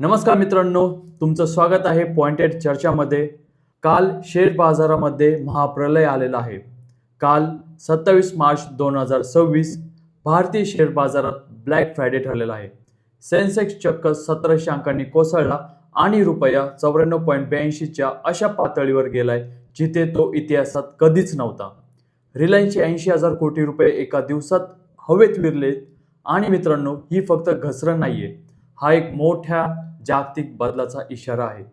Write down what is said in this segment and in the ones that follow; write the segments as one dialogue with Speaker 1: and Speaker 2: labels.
Speaker 1: नमस्कार मित्रांनो, तुमचं स्वागत आहे पॉइंटेड चर्चामध्ये। काल शेअर बाजारामध्ये महाप्रलय आलेला आहे। काल 27 मार्च 2026 भारतीय शेअर बाजारात ब्लॅक फ्रायडे ठरलेला आहे। सेन्सेक्स चक्क 1700 अंकांनी कोसळला आणि रुपया 94.82 च्या अशा पातळीवर गेलाय जिथे तो इतिहासात कधीच नव्हता। रिलायन्सचे 80,000 कोटी रुपये एका दिवसात हवेत विरले आणि मित्रांनो, ही फक्त घसरण नाहीये, हा एक मोठ्या जागतिक बदलाचा इशारा आहे।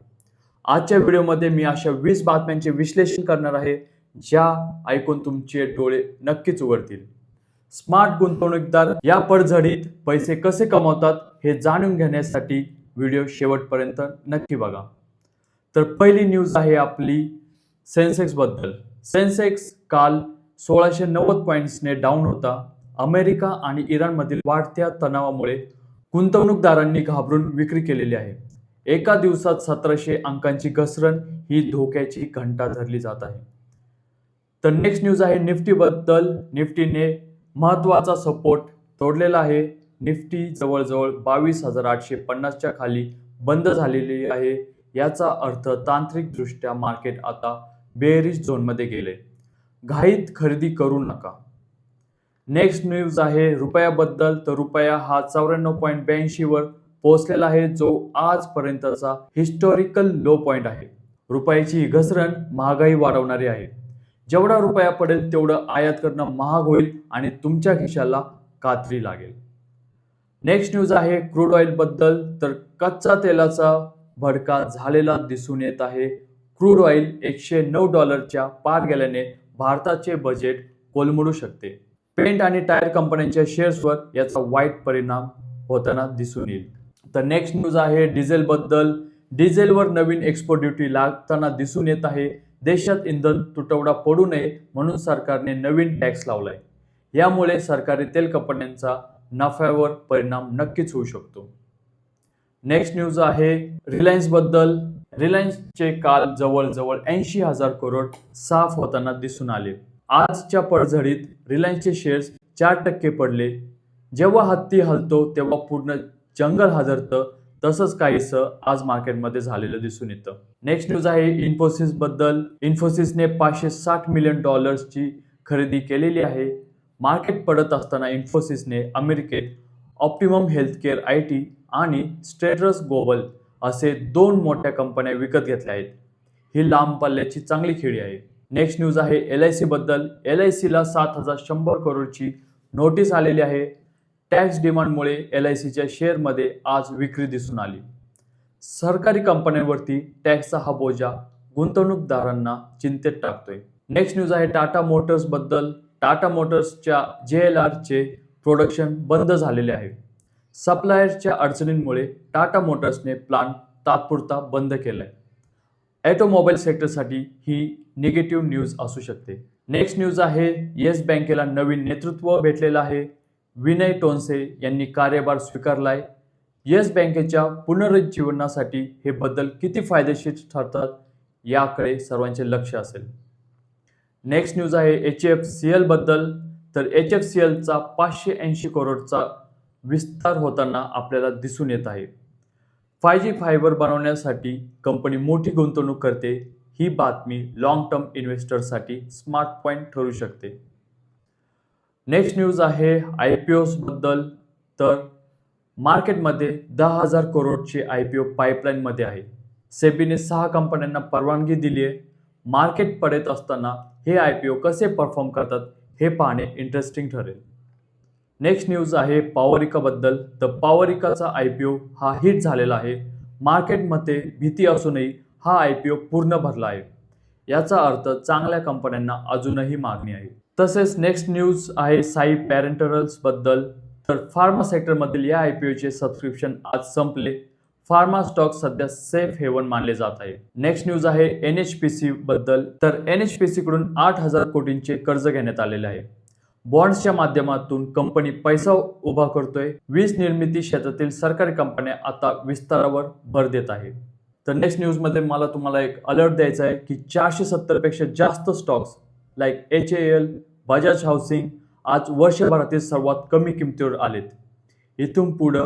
Speaker 1: आजच्या व्हिडिओमध्ये मी अशा 20 बातम्यांचे विश्लेषण करणार आहे ज्या ऐकून तुमचे डोळे नक्कीच उघडतील। स्मार्ट गुंतवणूकदार या पडझडीत पैसे कसे कमावतात हे जाणून घेण्यासाठी व्हिडिओ शेवटपर्यंत नक्की बघा। तर पहिली न्यूज आहे आपली सेन्सेक्स बद्दल। सेन्सेक्स काल 1690 पॉइंट्सने डाऊन होता। अमेरिका आणि इराणमधील वाढत्या तणावामुळे गुंतवणूकदारांनी घाबरून विक्री केलेली आहे। एका दिवसात 1700 अंकांची घसरण ही धोक्याची घंटा धरली जात आहे। तर नेक्स्ट न्यूज आहे निफ्टी बद्दल। निफ्टीने महत्त्वाचा सपोर्ट तोडलेला आहे। निफ्टी जवळजवळ 22,850 च्या खाली बंद झालेली आहे। याचा अर्थ तांत्रिक दृष्ट्या मार्केट आता बेअरिश झोनमध्ये गेले। घाईत खरेदी करू नका। नेक्स्ट न्यूज आहे रुपयाबद्दल। तर रुपया हा 94.82 वर पोहोचलेला आहे, जो आजपर्यंतचा हिस्टॉरिकल लो पॉइंट आहे। रुपयाची घसरण महागाई वाढवणारी आहे। जेवढा रुपया पडेल तेवढं आयात करणं महाग होईल आणि तुमच्या खिशाला कात्री लागेल। नेक्स्ट न्यूज आहे क्रूड ऑइल बद्दल। तर कच्चा तेलाचा भडका झालेला दिसून येत आहे। क्रूड ऑइल $109 पार गेल्याने भारताचे बजेट कोलमडू शकते। पेंट आणि टायर कंपन्यांच्या शेअर्सवर याचा वाईट परिणाम होताना दिसून येईल। तर नेक्स्ट न्यूज आहे डिझेल बद्दल। डिझेलवर नवीन एक्सपोर्ट ड्युटी लागताना दिसून येत आहे। देशात इंधन तुटवडा पडू नये म्हणून सरकारने नवीन टॅक्स लावलाय। यामुळे सरकारी तेल कंपन्यांचा नफ्यावर परिणाम नक्कीच होऊ शकतो। नेक्स्ट न्यूज आहे रिलायन्स बद्दल। रिलायन्सचे काल जवळजवळ 80,000 करोड साफ होताना दिसून आले। आजच्या पडझडीत रिलायन्सचे शेअर्स 4% पडले। जेव्हा हत्ती हलतो तेव्हा पूर्ण जंगल हादरतं, तसंच काहीसं आज मार्केटमध्ये झालेलं दिसून येतं। नेक्स्ट न्यूज आहे इन्फोसिस बद्दल। इन्फोसिसने $560 मिलियन ची खरेदी केलेली आहे। मार्केट पडत असताना इन्फोसिसने अमेरिकेत ऑप्टिमम हेल्थकेअर IT आणि स्टेटस ग्लोबल असे 2 मोठ्या कंपन्या विकत घेतल्या आहेत। ही लांब पल्ल्याची चांगली खेळी आहे। नेक्स्ट न्यूज आहे LIC बद्दल। LICला 7,100 करोडची नोटीस आलेली आहे। टॅक्स डिमांडमुळे LICच्या शेअरमध्ये आज विक्री दिसून आली। सरकारी कंपन्यांवरती टॅक्सचा हा बोजा गुंतवणूकदारांना चिंतेत टाकतोय। नेक्स्ट न्यूज आहे टाटा मोटर्स बद्दल। टाटा मोटर्सच्या JLR चे प्रोडक्शन बंद झालेले आहे। सप्लायर्सच्या अडचणींमुळे टाटा मोटर्सने प्लांट तात्पुरता बंद केलाय। ऑटोमोबाईल सेक्टरसाठी ही निगेटिव्ह न्यूज असू शकते। नेक्स्ट न्यूज आहे येस बँकेला नवीन नेतृत्व भेटलेलं आहे। विनय टोनसे यांनी कार्यभार स्वीकारलाय। येस बँकेच्या पुनरुज्जीवनासाठी हे बदल किती फायदेशीर ठरतात याकडे सर्वांचे लक्ष असेल। नेक्स्ट न्यूज आहे HFCL बद्दल। तर HFCLचा 580 करोडचा विस्तार होताना आपल्याला दिसून येत आहे। 5G फायबर बनवण्यासाठी कंपनी मोठी गुंतवणूक करते। ही बातमी लॉंग टर्म इन्व्हेस्टरसाठी स्मार्ट पॉइंट ठरू शकते। नेक्स्ट न्यूज आहे IPOs बद्दल। तर मार्केटमध्ये 10,000 करोडचे IPO पाईपलाईन मध्ये आहे। सेबीने 6 कंपन्यांना परवानगी दिली आहे। मार्केट पडत असताना हे IPO कसे परफॉर्म करतात हे पाहणे इंटरेस्टिंग ठरेल। नेक्स्ट न्यूज आहे पॉवरिका बद्दल। तर पॉवरिकाचा IPO हा हिट झालेला आहे। मार्केटमध्ये भीती असूनही हा IPO पूर्ण भरला आहे। याचा अर्थ चांगल्या कंपन्यांना अजूनही मागणी आहे। तसेच नेक्स्ट न्यूज आहे साई पॅरेंटल्स बद्दल। तर फार्मा सेक्टरमधील या IPOचे सबस्क्रिप्शन आज संपले। फार्मा स्टॉक सध्या सेफ हेवन मानले जात आहे। नेक्स्ट न्यूज आहे NHPC बद्दल। तर NHPC कडून 8,000 कोटींचे कर्ज घेण्यात आलेले आहे। बॉन्ड्सच्या माध्यमातून कंपनी पैसा उभा करतोय। वीज निर्मिती क्षेत्रातील सरकारी कंपन्या आता विस्तारावर भर देत आहे। तर नेक्स्ट न्यूज मध्ये मला तुम्हाला एक अलर्ट द्यायचा आहे की 470 पेक्षा जास्त stocks like HAL, Bajaj housing आज वर्षभरातील सर्वात कमी किमतीवर आलेत। इथून पुढे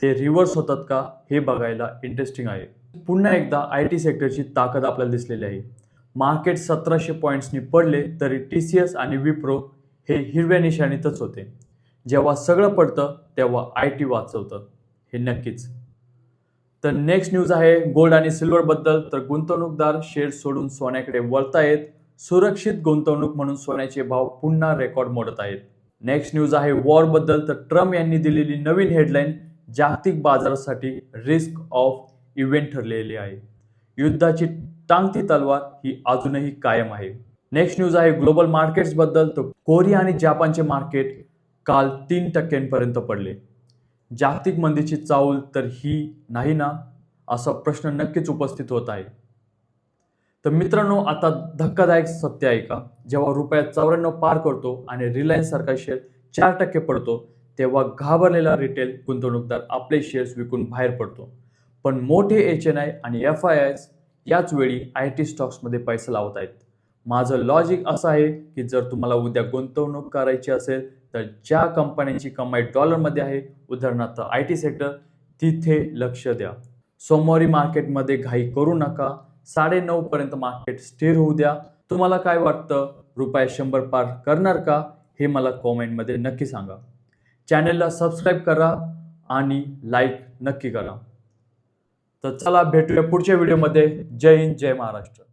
Speaker 1: ते रिव्हर्स होतात का हे बघायला इंटरेस्टिंग आहे. पुन्हा एकदा IT सेक्टरची ताकद आपल्याला दिसलेली आहे. मार्केट 1700 पॉईंट्सनी पडले तरी TCS आणि विप्रो हे हिरव्या निशाणीतच होते. जेव्हा सगळं पडतं तेव्हा IT वाचवतं, हे नक्कीच. तर नेक्स्ट न्यूज आहे गोल्ड आणि सिल्वर बद्दल. तर गुंतवणूकदार शेअर सोडून सोन्याकडे वळतायत. सुरक्षित गुंतवणूक म्हणून सोन्याचे भाव पुन्हा रेकॉर्ड मोडत आहेत. नेक्स्ट न्यूज आहे वॉर बद्दल. तर ट्रम्प यांनी दिलेली नवीन हेडलाईन जागतिक बाजारासाठी रिस्क ऑफ इव्हेंट ठरलेली आहे. युद्धाची टांगती तलवार ही अजूनही कायम आहे. नेक्स्ट न्यूज आहे ग्लोबल मार्केट्स बद्दल. तर कोरिया आणि जपानचे मार्केट काल 3% पडले. जागतिक मंदीची चाहूल तर ही नाही ना, असा प्रश्न नक्कीच उपस्थित होत आहे. तर मित्रांनो, आता धक्कादायक सत्य आहे का? जेव्हा रुपया 94 पार करतो आणि रिलायन्स सारखा शेअर 4% पडतो, तेव्हा घाबरलेला रिटेल गुंतवणूकदार आपले शेअर्स विकून बाहेर पडतो. पण मोठे HNI आणि FIIs याच वेळी IT स्टॉक्समध्ये पैसा लावत आहेत. माझं लॉजिक असं आहे की जर तुम्हाला उद्या गुंतवणूक करायची असेल तर ज्या कंपन्यांची कमाई डॉलरमध्ये आहे, उदाहरणार्थ IT सेक्टर, तिथे लक्ष द्या. सोमवारी मार्केटमध्ये घाई करू नका. 9:30 पर्यंत मार्केट स्थिर होऊ द्या. तुम्हाला काय वाटतं, रुपया 100 पार करणार का? हे मला कॉमेंटमध्ये नक्की सांगा. चॅनलला सबस्क्राईब करा आणि लाईक नक्की करा. तर चला भेटूया पुढच्या व्हिडिओमध्ये. जय हिंद, जय महाराष्ट्र.